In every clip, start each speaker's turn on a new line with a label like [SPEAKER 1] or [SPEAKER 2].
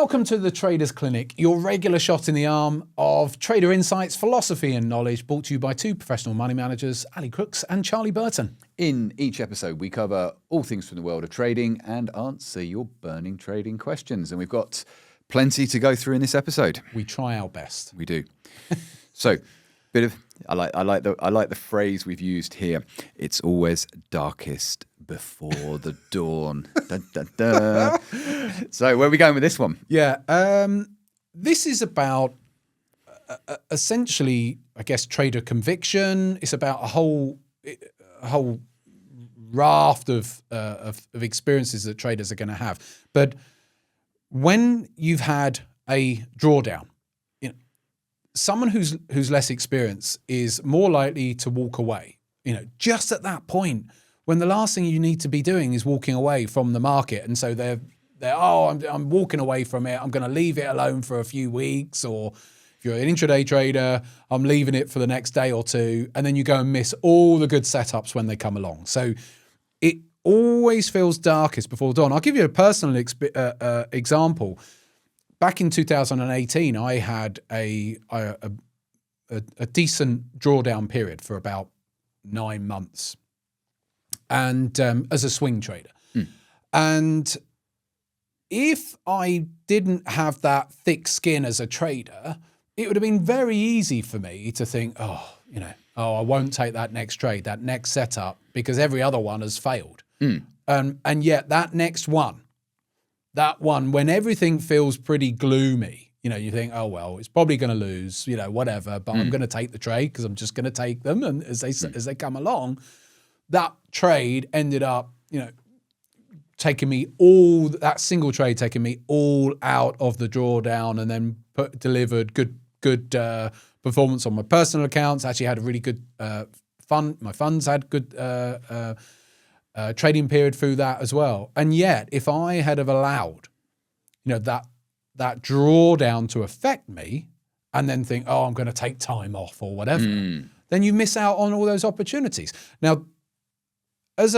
[SPEAKER 1] Welcome to the Traders Clinic, your regular shot in the arm of trader insights, philosophy and knowledge, brought to you by two professional money managers, Ali Crooks and Charlie Burton.
[SPEAKER 2] In each episode, we cover all things from the world of trading and answer your burning trading questions. And we've got plenty to go through in this episode.
[SPEAKER 1] We try our best.
[SPEAKER 2] We do. So, I like the phrase we've used here. It's always darkest before the dawn. Dun, dun, dun. So where are we going with this one?
[SPEAKER 1] Yeah, this is about essentially, I guess, trader conviction. It's about a whole raft of experiences that traders are going to have. But when you've had a drawdown, someone who's less experienced is more likely to walk away. Just at that point, when the last thing you need to be doing is walking away from the market, and so I'm walking away from it. I'm going to leave it alone for a few weeks, or if you're an intraday trader, I'm leaving it for the next day or two, and then you go and miss all the good setups when they come along. So it always feels darkest before dawn. I'll give you a personal example. Back in 2018, I had a decent drawdown period for about 9 months, and as a swing trader. And if I didn't have that thick skin as a trader, it would have been very easy for me to think, I won't take that next trade, that next setup, because every other one has failed. And yet that next one, when everything feels pretty gloomy, you think, oh, well, it's probably going to lose, whatever, but I'm going to take the trade because I'm just going to take them. And as they come along, that trade ended up, that single trade taking me all out of the drawdown, and then delivered good performance on my personal accounts. Actually had a really good fund. My funds had good trading period through that as well. And yet, if I had have allowed, that drawdown to affect me, and then think, oh, I'm going to take time off or whatever, then you miss out on all those opportunities. Now, as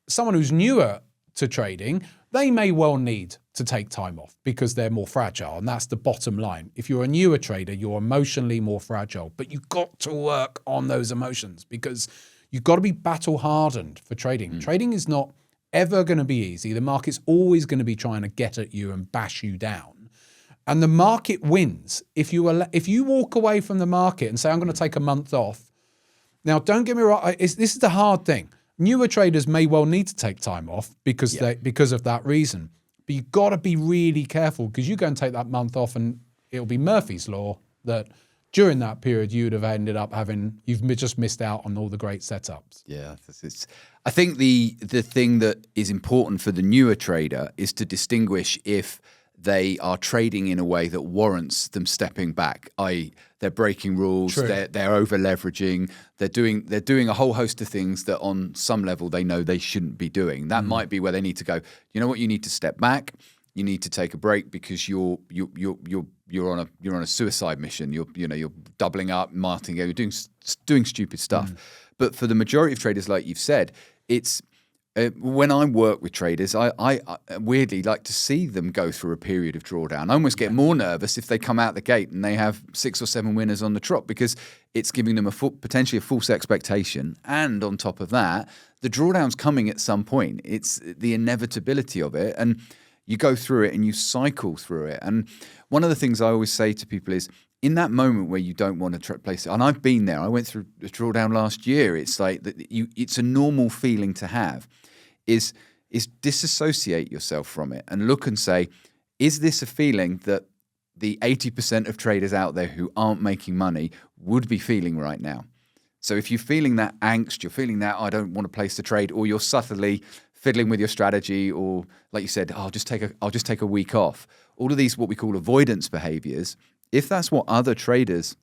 [SPEAKER 1] someone who's newer to trading, they may well need to take time off because they're more fragile, and that's the bottom line. If you're a newer trader, you're emotionally more fragile, but you've got to work on those emotions because you've got to be battle hardened for trading. Trading is not ever going to be easy. The market's always going to be trying to get at you and bash you down. And the market wins if you walk away from the market and say, I'm going to take a month off. Now, don't get me wrong. This is the hard thing. Newer traders may well need to take time off because of that reason. But you've got to be really careful, because you go and take that month off and it'll be Murphy's Law that during that period you would have ended up you've just missed out on all the great setups. Yeah,
[SPEAKER 2] I think the thing that is important for the newer trader is to distinguish if they are trading in a way that warrants them stepping back, i.e. they're breaking rules, they're over leveraging, they're doing a whole host of things that on some level they know they shouldn't be doing. That might be where they need to go, you know what, you need to step back, you need to take a break because you're on a suicide mission. You're doubling up, marketing, you're doing stupid stuff. But for the majority of traders, like you've said, it's when I work with traders, I weirdly like to see them go through a period of drawdown. I almost get more nervous if they come out the gate and they have 6 or 7 winners on the trot, because it's giving them potentially a false expectation. And on top of that, the drawdown's coming at some point. It's the inevitability of it. And you go through it and you cycle through it. And one of the things I always say to people is, in that moment where you don't want to place it, and I've been there, I went through a drawdown last year. It's like it's a normal feeling to have, is disassociate yourself from it and look and say, is this a feeling that the 80% of traders out there who aren't making money would be feeling right now? So if you're feeling that angst, you're feeling that I don't want to place the trade, or you're subtly fiddling with your strategy, or like you said, I'll just take a week off. All of these what we call avoidance behaviors. If that's what other traders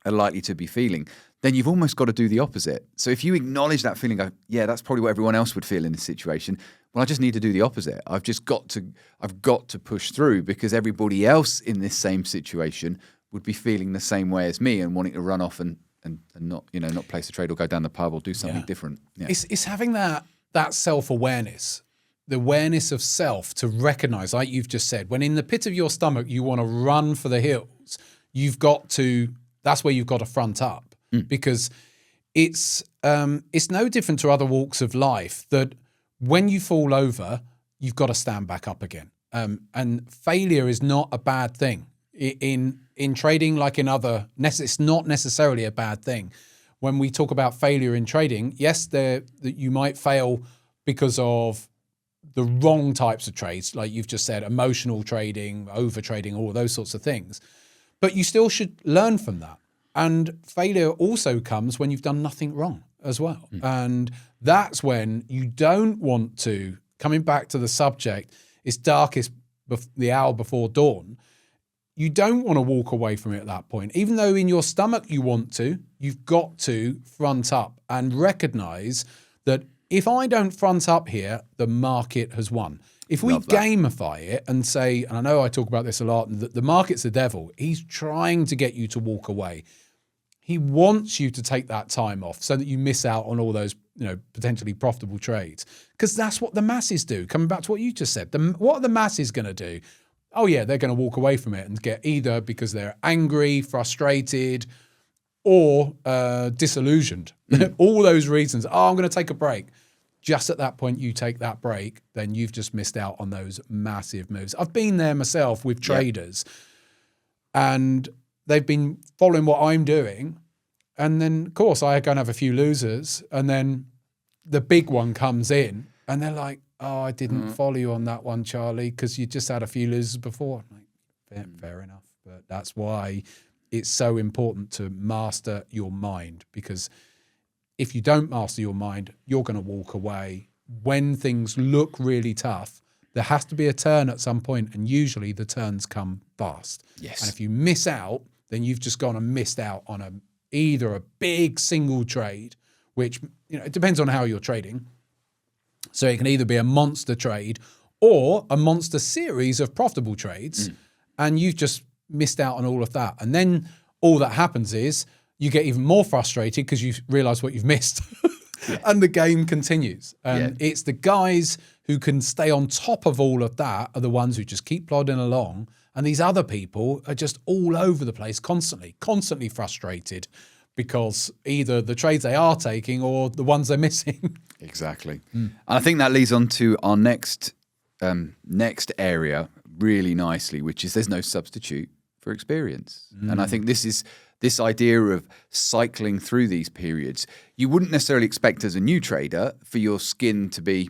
[SPEAKER 2] are likely to be feeling, then you've almost got to do the opposite. So if you acknowledge that feeling, go, yeah, that's probably what everyone else would feel in this situation. Well, I just need to do the opposite. I've got to push through, because everybody else in this same situation would be feeling the same way as me and wanting to run off and not place a trade or go down the pub or do something different. Yeah.
[SPEAKER 1] It's having that self-awareness the awareness of self to recognize, like you've just said, when in the pit of your stomach you want to run for the hills, that's where you've got to front up, because it's no different to other walks of life, that when you fall over, you've got to stand back up again. And failure is not a bad thing. In trading, like in other, it's not necessarily a bad thing. When we talk about failure in trading, yes, you might fail because of the wrong types of trades, like you've just said, emotional trading, over trading, all those sorts of things. But you still should learn from that. And failure also comes when you've done nothing wrong as well. And that's when you don't want to, coming back to the subject, it's darkest the hour before dawn. You don't want to walk away from it at that point. Even though in your stomach you want to, you've got to front up and recognize that if I don't front up here, the market has won. If we gamify it and say, and I know I talk about this a lot, that the market's the devil, he's trying to get you to walk away. He wants you to take that time off so that you miss out on all those, potentially profitable trades. Because that's what the masses do. Coming back to what you just said, what are the masses going to do? Oh yeah, they're going to walk away from it and get either because they're angry, frustrated, or disillusioned. All those reasons. Oh, I'm going to take a break. Just at that point, you take that break, then you've just missed out on those massive moves. I've been there myself with traders, and they've been following what I'm doing. And then, of course, I go and have a few losers, and then the big one comes in, and they're like, oh, I didn't follow you on that one, Charlie, because you just had a few losers before. I'm like, fair enough. But that's why it's so important to master your mind, because if you don't master your mind, you're going to walk away. When things look really tough, there has to be a turn at some point, and usually the turns come fast.
[SPEAKER 2] Yes.
[SPEAKER 1] And if you miss out, then you've just gone and missed out on either a big single trade, which it depends on how you're trading. So it can either be a monster trade or a monster series of profitable trades, and you've just missed out on all of that. And then all that happens is you get even more frustrated because you realise what you've missed. And the game continues. It's the guys who can stay on top of all of that are the ones who just keep plodding along. And these other people are just all over the place, constantly frustrated because either the trades they are taking or the ones they're missing.
[SPEAKER 2] Exactly. And I think that leads on to our next area really nicely, which is there's no substitute for experience. And I think this idea of cycling through these periods, you wouldn't necessarily expect as a new trader for your skin to be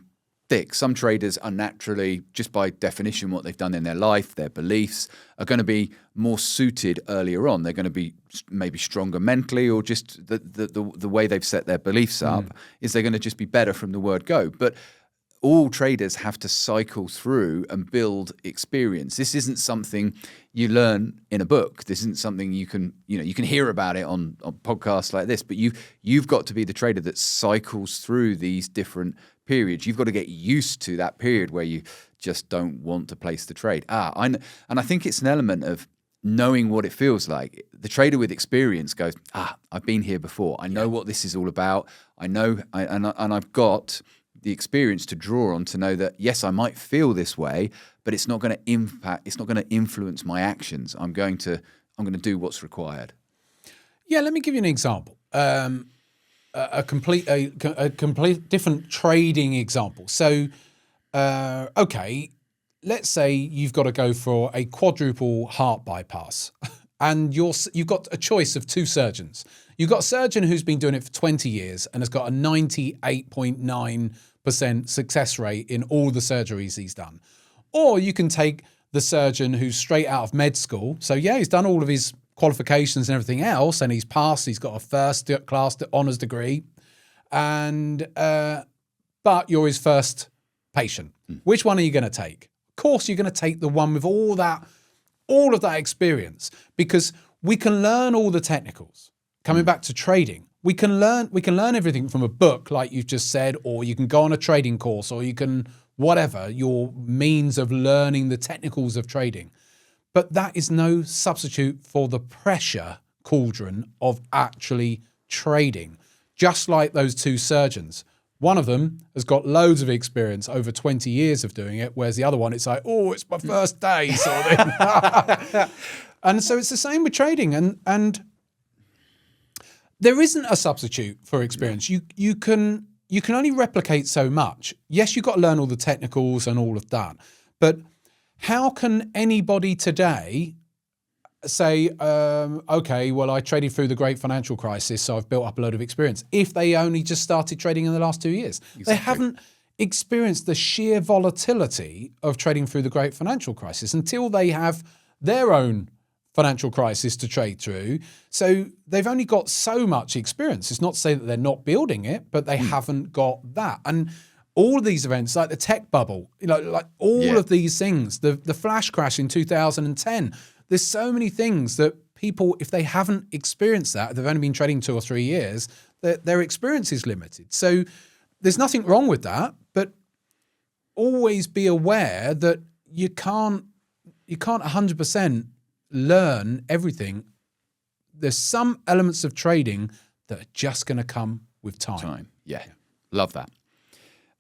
[SPEAKER 2] thick. Some traders are naturally, just by definition, what they've done in their life, their beliefs, are going to be more suited earlier on. They're going to be maybe stronger mentally, or just the way they've set their beliefs up is they're going to just be better from the word go. But all traders have to cycle through and build experience. This isn't something you learn in a book. This isn't something you can hear about it on podcasts like this, but you've got to be the trader that cycles through these different periods. You've got to get used to that period where you just don't want to place the trade. And I think it's an element of knowing what it feels like. The trader with experience goes, I've been here before. I know what this is all about. I know, and I've got the experience to draw on to know that, yes, I might feel this way, but it's not going to impact, it's not going to influence my actions. I'm going to do what's required.
[SPEAKER 1] Yeah, let me give you an example. A complete different trading example. So, okay, let's say you've got to go for a quadruple heart bypass, and you've got a choice of two surgeons. You've got a surgeon who's been doing it for 20 years and has got a 98.9% success rate in all the surgeries he's done. Or you can take the surgeon who's straight out of med school. So yeah, he's done all of his qualifications and everything else, and he's passed. He's got a first class honours degree, and but you're his first patient. Which one are you going to take? Of course, you're going to take the one with all of that experience, because we can learn all the technicals. Coming back to trading, we can learn everything from a book, like you've just said, or you can go on a trading course, or you can whatever your means of learning the technicals of trading. But that is no substitute for the pressure cauldron of actually trading. Just like those two surgeons, One of them has got loads of experience, over 20 years of doing it, whereas the other one, it's like, oh, it's my first day sort of thing. And so it's the same with trading. And there isn't a substitute for experience. You can only replicate so much. Yes, you've got to learn all the technicals and all of that. But how can anybody today say, okay, well, I traded through the great financial crisis, so I've built up a load of experience, if they only just started trading in the last 2 years? Exactly. They haven't experienced the sheer volatility of trading through the great financial crisis until they have their own financial crisis to trade through. So they've only got so much experience. It's not to say that they're not building it, but they haven't got that. And all of these events, like the tech bubble, like all of these things, the flash crash in 2010, there's so many things that people, if they haven't experienced that, they've only been trading 2 or 3 years, their experience is limited. So there's nothing wrong with that, but always be aware that you can't 100% learn everything. There's some elements of trading that are just going to come with time.
[SPEAKER 2] Yeah. Love that.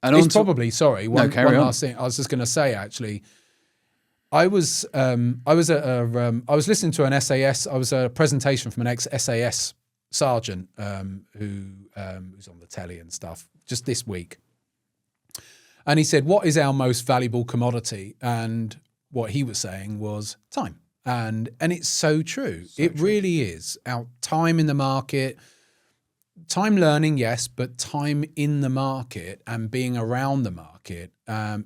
[SPEAKER 2] And
[SPEAKER 1] it's probably, sorry, one
[SPEAKER 2] on.
[SPEAKER 1] last thing. I was just going to say, actually, I was listening to an SAS. I was a presentation from an ex-SAS sergeant who's on the telly and stuff just this week, and he said, "What is our most valuable commodity?" And what he was saying was time, and it's so true. It really is. Our time in the market, time learning, yes, but time in the market and being around the market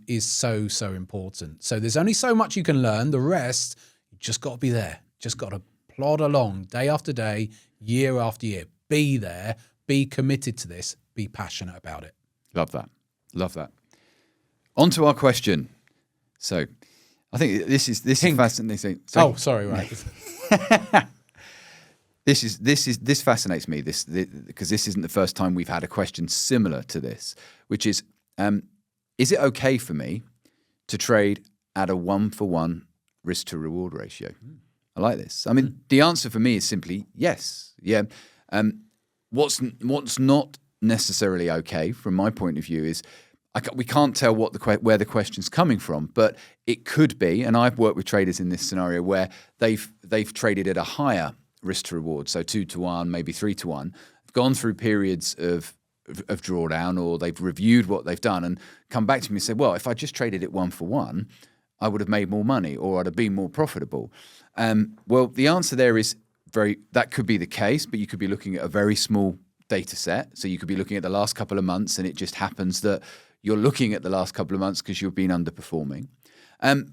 [SPEAKER 1] is so important. So there's only so much you can learn. The rest, you just got to be there. Just got to plod along day after day, year after year. Be there. Be committed to this. Be passionate about it.
[SPEAKER 2] Love that. Love that. On to our question. So I think this is fascinating.
[SPEAKER 1] Oh, sorry, right.
[SPEAKER 2] This fascinates me. Because this isn't the first time we've had a question similar to this, which is it okay for me to trade at a 1-for-1 risk to reward ratio? I like this. I mean, the answer for me is simply yes. Yeah. What's not necessarily okay from my point of view is we can't tell where the question's coming from, but it could be, and I've worked with traders in this scenario where they've traded at a higher risk to reward, so 2-to-1, maybe 3-to-1, gone through periods of drawdown, or they've reviewed what they've done and come back to me and said, well, if I just traded it 1-for-1, I would have made more money, or I'd have been more profitable. Well, the answer there is that could be the case, but you could be looking at a very small data set. So you could be looking at the last couple of months, and it just happens that you're looking at the last couple of months because you've been underperforming.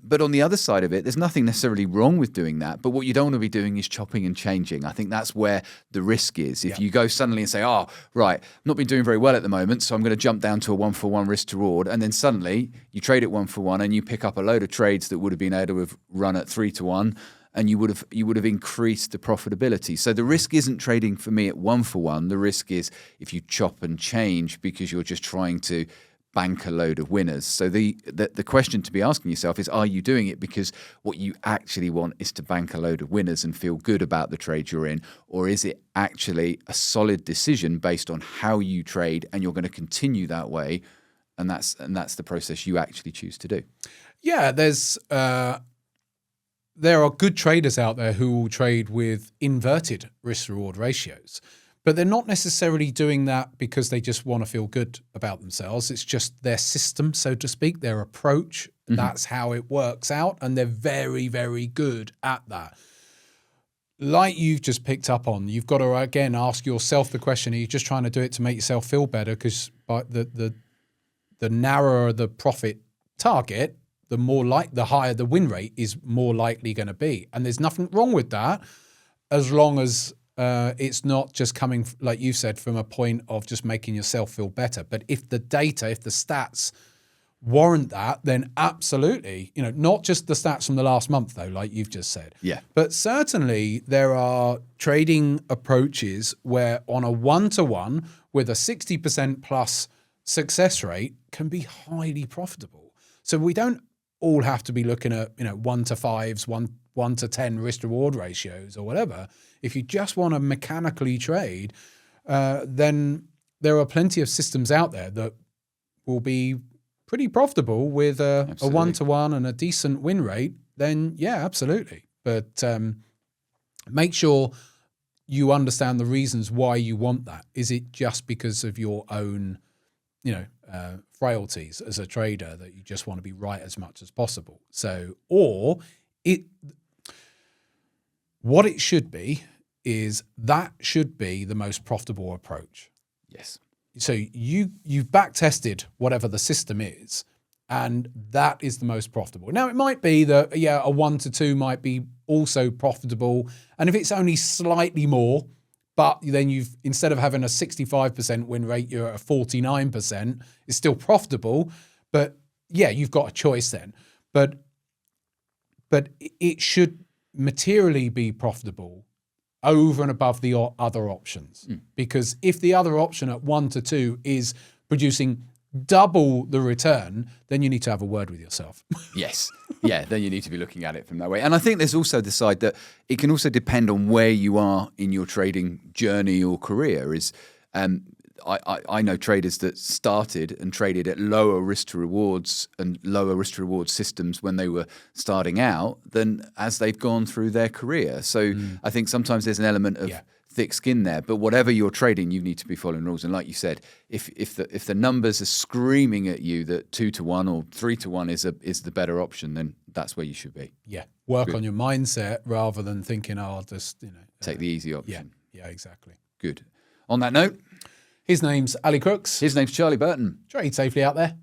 [SPEAKER 2] But on the other side of it, there's nothing necessarily wrong with doing that. But what you don't want to be doing is chopping and changing. I think that's where the risk is. If you go suddenly and say, oh, right, I've not been doing very well at the moment, so I'm going to jump down to a 1-for-1 risk to reward. And then suddenly you trade at 1-for-1 and you pick up a load of trades that would have been able to have run at 3-to-1, and you would have increased the profitability. So the risk isn't trading for me at 1-for-1. The risk is if you chop and change because you're just trying to bank a load of winners. So the question to be asking yourself is, are you doing it because what you actually want is to bank a load of winners and feel good about the trade you're in? Or is it actually a solid decision based on how you trade, and you're going to continue that way? And that's the process you actually choose to do.
[SPEAKER 1] Yeah, there are good traders out there who will trade with inverted risk-reward ratios, but they're not necessarily doing that because they just want to feel good about themselves. It's just their system, so to speak, their approach. Mm-hmm. That's how it works out, and they're very, very good at that. Like you've just picked up on, you've got to, again, ask yourself the question, are you just trying to do it to make yourself feel better? Because the narrower the profit target, the higher the win rate is more likely going to be. And there's nothing wrong with that, as long as it's not just coming, like you said, from a point of just making yourself feel better. But if the stats warrant that, then absolutely, not just the stats from the last month though, like you've just said.
[SPEAKER 2] Yeah.
[SPEAKER 1] But certainly there are trading approaches where on a 1-to-1 with a 60% plus success rate can be highly profitable. So we don't all have to be looking at 1-to-5s, 1-to-10 risk reward ratios or whatever. If you just want to mechanically trade, then there are plenty of systems out there that will be pretty profitable with a
[SPEAKER 2] Absolutely.
[SPEAKER 1] 1-to-1 and a decent win rate, then yeah, absolutely. But make sure you understand the reasons why you want that. Is it just because of your own, frailties as a trader that you just want to be right as much as possible? So, or what it should be is that should be the most profitable approach.
[SPEAKER 2] Yes.
[SPEAKER 1] So you've back tested whatever the system is, and that is the most profitable. Now it might be that a 1-to-2 might be also profitable, and if it's only slightly more, but then you've, instead of having a 65% win rate, you're at a 49%, it's still profitable. But yeah, you've got a choice then. But it should materially be profitable over and above the other options. Because if the other option at 1-to-2 is producing double the return, then you need to have a word with yourself.
[SPEAKER 2] Yes. Yeah, then you need to be looking at it from that way. And I think there's also the side that it can also depend on where you are in your trading journey or career. I know traders that started and traded at lower risk to rewards and lower risk to reward systems when they were starting out than as they've gone through their career. So I think sometimes there's an element of thick skin there, but whatever you're trading, you need to be following rules. And like you said, if the numbers are screaming at you that 2-to-1 or 3-to-1 is the better option, then that's where you should be.
[SPEAKER 1] Yeah, work on your mindset rather than thinking, I'll just
[SPEAKER 2] take the easy option.
[SPEAKER 1] Yeah, exactly.
[SPEAKER 2] Good. On that note,
[SPEAKER 1] his name's Ali Crooks.
[SPEAKER 2] His name's Charlie Burton.
[SPEAKER 1] Trade safely out there.